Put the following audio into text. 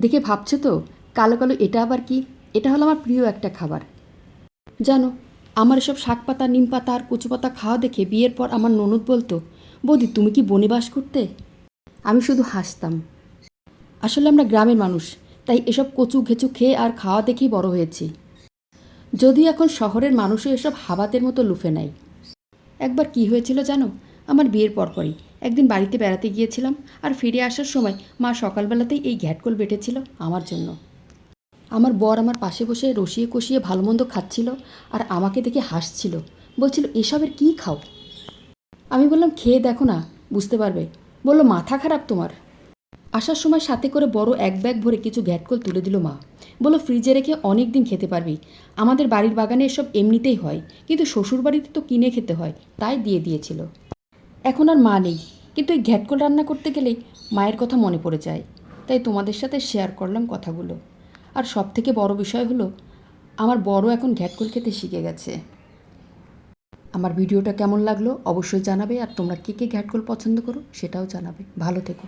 দেখে ভাবছো তো কালো কালো এটা আবার কি? এটা হলো আমার প্রিয় একটা খাবার। জানো, আমার এসব শাক পাতা, নিম পাতা আর কচু পাতা খাওয়া দেখে বিয়ের পর আমার ননদ বলতো, বৌদি তুমি কি বনে বাস করতে? আমি শুধু হাসতাম। আসলে আমরা গ্রামের মানুষ, তাই এসব কচু ঘেঁচু খেয়ে আর খাওয়া দেখেই বড় হয়েছি। যদিও এখন শহরের মানুষও এসব হাবাতের মতো লুফে নেয়। একবার কি হয়েছিল জানো? আমার বিয়ের পরপরই একদিন বাড়িতে বেড়াতে গিয়েছিলাম, আর ফিরে আসার সময় মা সকালবেলাতেই এই ঘ্যাটকল বেটেছিল আমার জন্য। আমার বর আমার পাশে বসে রসিয়ে কষিয়ে ভালো মন্দ খাচ্ছিল, আর আমাকে দেখে হাসছিল, বলছিল এসবের কী খাও? আমি বললাম খেয়ে দেখো না, বুঝতে পারবে। বলল মাথা খারাপ তোমার? আসার সময় সাথে করে বড় এক ব্যাগ ভরে কিছু ঘ্যাটকল তুলে দিল মা। বলল ফ্রিজে রেখে অনেক দিন খেতে পারবি। আমাদের বাড়ির বাগানে এসব এমনিতেই হয়, কিন্তু শ্বশুর বাড়িতে তো কিনে খেতে হয়, তাই দিয়ে দিয়েছিল। এখন আর মা নেই, কিন্তু এই ঘ্যাটকল রান্না করতে গেলেই মায়ের কথা মনে পড়ে যায়। তাই তোমাদের সাথে শেয়ার করলাম কথাগুলো। আর সবথেকে বড় বিষয় হলো, আমার বড় এখন ঘ্যাটকল খেতে শিখে গেছে। আমার ভিডিওটা কেমন লাগলো অবশ্যই জানাবে, আর তোমরা কে কে ঘ্যাটকল পছন্দ করো সেটাও জানাবে। ভালো থেকো।